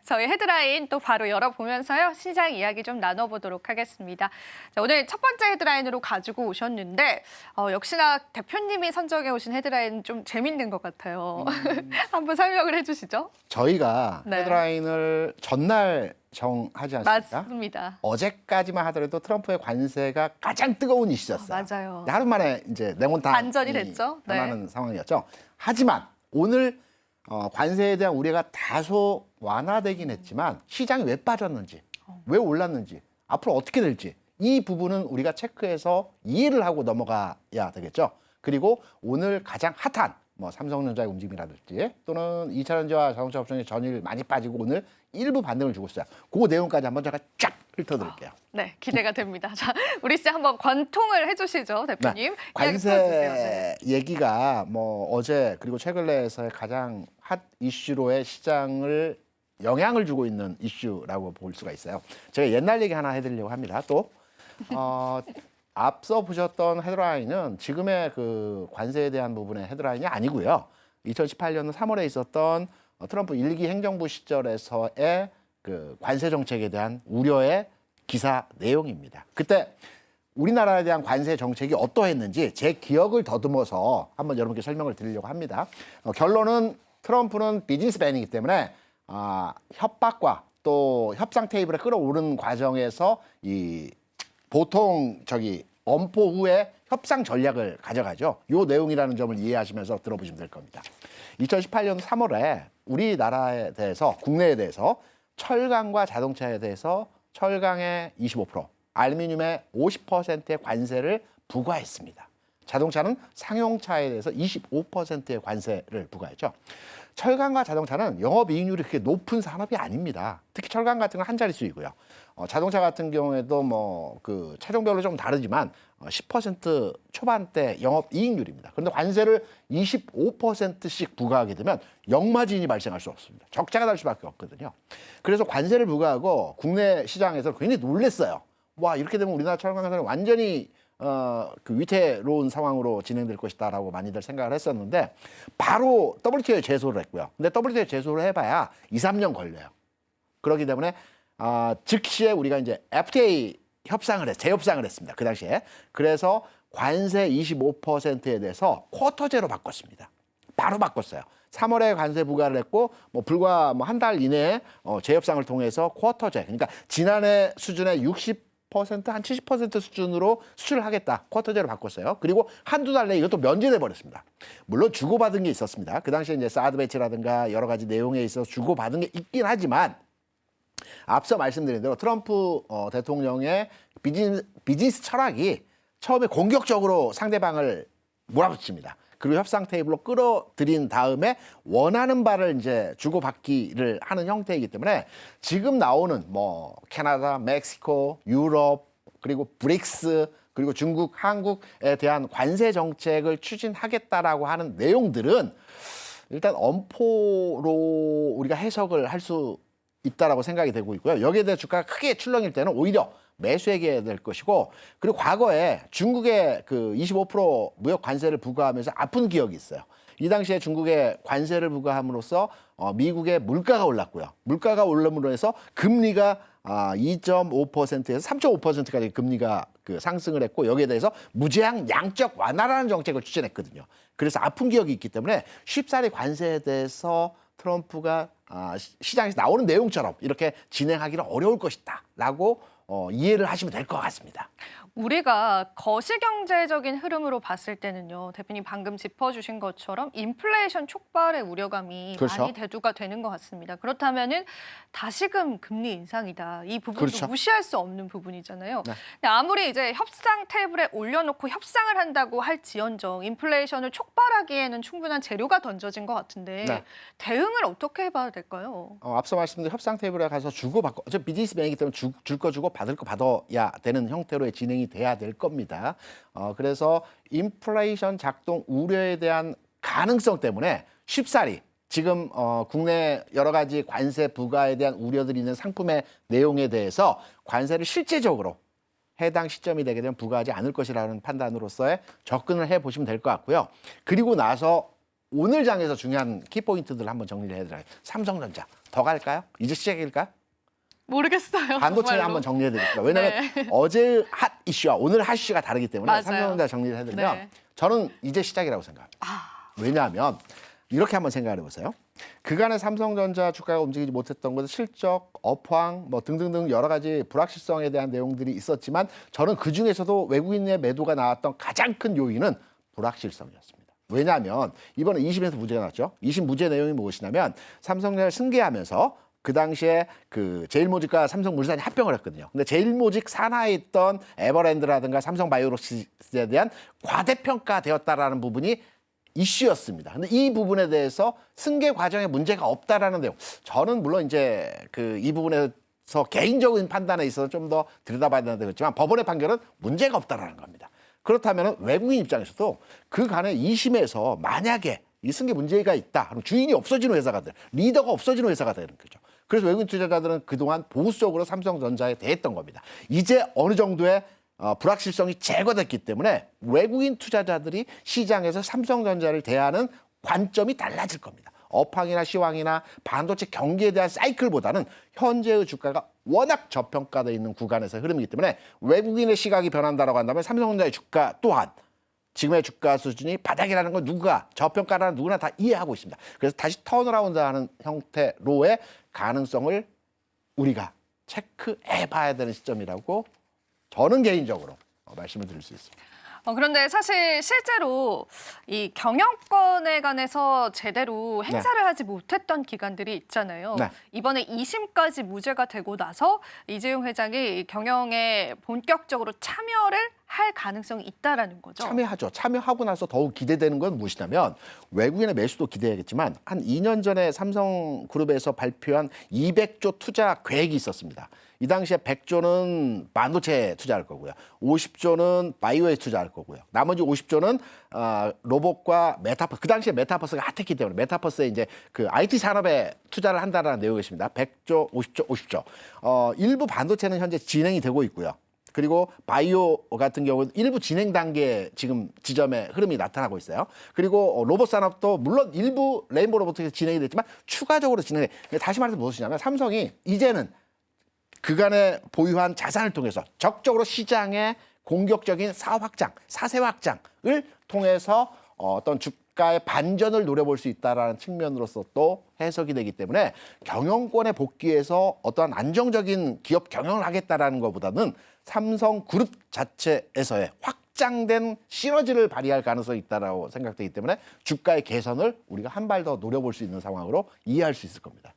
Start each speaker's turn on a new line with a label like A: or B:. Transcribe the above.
A: 저희 헤드라인 또 바로 열어보면서요. 시장 이야기 좀 나눠보도록 하겠습니다. 자, 오늘 첫 번째 헤드라인으로 가지고 오셨는데 역시나 대표님이 선정해 오신 헤드라인 좀 재밌는 것 같아요. 한번 설명을 해주시죠.
B: 저희가
A: 네.
B: 헤드라인을 전날 정하지 않습니까?
A: 맞습니다.
B: 어제까지만 하더라도 트럼프의 관세가 가장 뜨거운 이슈였어요.
A: 맞아요.
B: 하루 만에 이제 냉온탕이
A: 반전이 됐죠. 네.
B: 변하는 상황이었죠. 하지만 오늘 관세에 대한 우려가 다소 완화되긴 했지만 시장이 왜 빠졌는지, 왜 올랐는지, 앞으로 어떻게 될지 이 부분은 우리가 체크해서 이해를 하고 넘어가야 되겠죠. 그리고 오늘 가장 핫한 삼성전자의 움직임이라든지 또는 2차전지와 자동차 업종의 전일 많이 빠지고 오늘 일부 반등을 주고 있어요. 그 내용까지 한번 제가 쫙 훑어드릴게요.
A: 네, 기대가 됩니다. 자, 우리 씨 한번 관통을 해주시죠, 대표님.
B: 네, 관세
A: 네.
B: 얘기가 어제 그리고 최근 내에서의 가장 핫 이슈로의 시장을 영향을 주고 있는 이슈라고 볼 수가 있어요. 제가 옛날 얘기 하나 해드리려고 합니다. 또 앞서 보셨던 헤드라인은 지금의 그 관세에 대한 부분의 헤드라인이 아니고요. 2018년 3월에 있었던 트럼프 1기 행정부 시절에서의 그 관세 정책에 대한 우려의 기사 내용입니다. 그때 우리나라에 대한 관세 정책이 어떠했는지 제 기억을 더듬어서 한번 여러분께 설명을 드리려고 합니다. 결론은 트럼프는 비즈니스맨이기 때문에 협박과 또 협상 테이블에 끌어오르는 과정에서 이 보통 엄포 후에 협상 전략을 가져가죠. 이 내용이라는 점을 이해하시면서 들어보시면 될 겁니다. 2018년 3월에 우리나라에 대해서 국내에 대해서 철강과 자동차에 대해서 철강의 25%, 알루미늄의 50%의 관세를 부과했습니다. 자동차는 상용차에 대해서 25%의 관세를 부과했죠. 철강과 자동차는 영업이익률이 그렇게 높은 산업이 아닙니다. 특히 철강 같은 건 한 자릿수이고요. 자동차 같은 경우에도 그 차종별로 좀 다르지만 10% 초반대 영업이익률입니다. 그런데 관세를 25%씩 부과하게 되면 역마진이 발생할 수 없습니다. 적자가 날 수밖에 없거든요. 그래서 관세를 부과하고 국내 시장에서 굉장히 놀랐어요. 와, 이렇게 되면 우리나라 철강 회사는 완전히 그 위태로운 상황으로 진행될 것이다라고 많이들 생각을 했었는데 바로 WTO에 제소를 했고요. 근데 WTO에 제소를 해봐야 2, 3년 걸려요. 그렇기 때문에 즉시에 우리가 이제 FTA 재협상을 했습니다. 그 당시에. 그래서 관세 25%에 대해서 쿼터제로 바꿨습니다. 바로 바꿨어요. 3월에 관세 부과를 했고 불과 한 달 이내에 재협상을 통해서 쿼터제, 그러니까 지난해 수준의 60%, 한 70% 수준으로 수출을 하겠다. 쿼터제로 바꿨어요. 그리고 한두 달 내에 이것도 면제돼 버렸습니다. 물론 주고받은 게 있었습니다. 그 당시에 이제 사드 배치라든가 여러 가지 내용에 있어서 주고받은 게 있긴 하지만 앞서 말씀드린 대로 트럼프 대통령의 비즈니스 철학이 처음에 공격적으로 상대방을 몰아붙입니다. 그리고 협상 테이블로 끌어들인 다음에 원하는 바를 이제 주고받기를 하는 형태이기 때문에 지금 나오는 캐나다, 멕시코, 유럽, 그리고 브릭스, 그리고 중국, 한국에 대한 관세 정책을 추진하겠다라고 하는 내용들은 일단 엄포로 우리가 해석을 할 수 있다라고 생각이 되고 있고요. 여기에 대해 주가가 크게 출렁일 때는 오히려 매수해야 될 것이고, 그리고 과거에 중국의 그 25% 무역 관세를 부과하면서 아픈 기억이 있어요. 이 당시에 중국의 관세를 부과함으로써 미국의 물가가 올랐고요. 물가가 올름으로 해서 금리가 2.5%에서 3.5%까지 금리가 상승을 했고, 여기에 대해서 무제한 양적 완화라는 정책을 추진했거든요. 그래서 아픈 기억이 있기 때문에 쉽사리 관세에 대해서 트럼프가 시장에서 나오는 내용처럼 이렇게 진행하기는 어려울 것이다라고 이해를 하시면 될 것 같습니다.
A: 우리가 거시경제적인 흐름으로 봤을 때는요, 대표님 방금 짚어주신 것처럼 인플레이션 촉발의 우려감이
B: 그렇죠.
A: 많이 대두가 되는 것 같습니다. 그렇다면은 다시금 금리 인상이다. 이 부분도
B: 그렇죠.
A: 무시할 수 없는 부분이잖아요.
B: 네.
A: 근데 아무리 이제 협상 테이블에 올려놓고 협상을 한다고 할지언정 인플레이션을 촉발하기에는 충분한 재료가 던져진 것 같은데
B: 네.
A: 대응을 어떻게 해봐야 될까요?
B: 앞서 말씀드린 협상 테이블에 가서 주고받고, 어차피 비즈니스맨이기 때문에 줄 거 주고 받을 거 받아야 되는 형태로의 진행이 돼야 될 겁니다. 그래서 인플레이션 작동 우려에 대한 가능성 때문에 쉽사리 지금 국내 여러 가지 관세 부과에 대한 우려들이 있는 상품의 내용에 대해서 관세를 실제적으로 해당 시점이 되게 되면 부과하지 않을 것이라는 판단으로서의 접근을 해보시면 될 것 같고요. 그리고 나서 오늘 장에서 중요한 키포인트들을 한번 정리를 해드려요. 삼성전자. 더 갈까요? 이제 시작일까요?
A: 모르겠어요.
B: 반도체
A: 정말로.
B: 한번 정리해드릴게요. 왜냐하면 어제 핫 이슈와 오늘 핫 이슈가 다르기 때문에
A: 맞아요.
B: 삼성전자 정리를 해드리면
A: 네.
B: 저는 이제 시작이라고 생각합니다. 왜냐하면 이렇게 한번 생각을 해보세요. 그간의 삼성전자 주가가 움직이지 못했던 것은 실적, 업황, 뭐 등등등 여러 가지 불확실성에 대한 내용들이 있었지만 저는 그 중에서도 외국인의 매도가 나왔던 가장 큰 요인은 불확실성이었습니다. 왜냐하면 이번에 20에서 무죄가 났죠. 20 무죄 내용이 무엇이냐면 삼성전자를 승계하면서 그 당시에 그 제일모직과 삼성물산이 합병을 했거든요. 근데 제일모직 산하에 있던 에버랜드라든가 삼성바이오로직스에 대한 과대평가되었다라는 부분이 이슈였습니다. 근데 이 부분에 대해서 승계 과정에 문제가 없다라는 내용. 저는 물론 이제 그 이 부분에서 개인적인 판단에 있어서 좀 더 들여다봐야 되는데 그렇지만 법원의 판결은 문제가 없다라는 겁니다. 그렇다면 외국인 입장에서도 그간의 2심에서 만약에 이 승계 문제가 있다. 그럼 주인이 없어지는 회사가 돼. 리더가 없어지는 회사가 되는 거죠. 그래서 외국인 투자자들은 그동안 보수적으로 삼성전자에 대했던 겁니다. 이제 어느 정도의 불확실성이 제거됐기 때문에 외국인 투자자들이 시장에서 삼성전자를 대하는 관점이 달라질 겁니다. 업황이나 시황이나 반도체 경기에 대한 사이클보다는 현재의 주가가 워낙 저평가되어 있는 구간에서 흐름이기 때문에 외국인의 시각이 변한다라고 한다면 삼성전자의 주가 또한 지금의 주가 수준이 바닥이라는 건 누구가 저평가라는 누구나 다 이해하고 있습니다. 그래서 다시 턴어라운드하는 형태로의 가능성을 우리가 체크해 봐야 되는 시점이라고 저는 개인적으로 말씀을 드릴 수 있습니다.
A: 그런데 사실 실제로 이 경영권에 관해서 제대로 행사를 하지 못했던 기관들이 있잖아요.
B: 네.
A: 이번에 2심까지 무죄가 되고 나서 이재용 회장이 경영에 본격적으로 참여를 할 가능성이 있다라는 거죠.
B: 참여하죠. 참여하고 나서 더욱 기대되는 건 무엇이냐면 외국인의 매수도 기대하겠지만 한 2년 전에 삼성그룹에서 발표한 200조 투자 계획이 있었습니다. 이 당시에 100조는 반도체에 투자할 거고요. 50조는 바이오에 투자할 거고요. 나머지 50조는 로봇과 메타버스. 그 당시에 메타버스가 핫했기 때문에 메타버스에 이제 그 IT 산업에 투자를 한다라는 내용이었습니다. 100조, 50조, 50조. 일부 반도체는 현재 진행이 되고 있고요. 그리고 바이오 같은 경우는 일부 진행 단계 지금 지점에 흐름이 나타나고 있어요. 그리고 로봇 산업도 물론 일부 레인보우 로보틱에서 진행이 됐지만 추가적으로 진행해. 다시 말해서 무엇이냐면 삼성이 이제는 그간에 보유한 자산을 통해서 적극적으로 시장의 공격적인 사업 확장, 사세 확장을 통해서 어떤 주가의 반전을 노려볼 수 있다는 측면으로서 또 해석이 되기 때문에 경영권에 복귀해서 어떠한 안정적인 기업 경영을 하겠다라는 것보다는 삼성그룹 자체에서의 확장된 시너지를 발휘할 가능성이 있다고 생각되기 때문에 주가의 개선을 우리가 한 발 더 노려볼 수 있는 상황으로 이해할 수 있을 겁니다.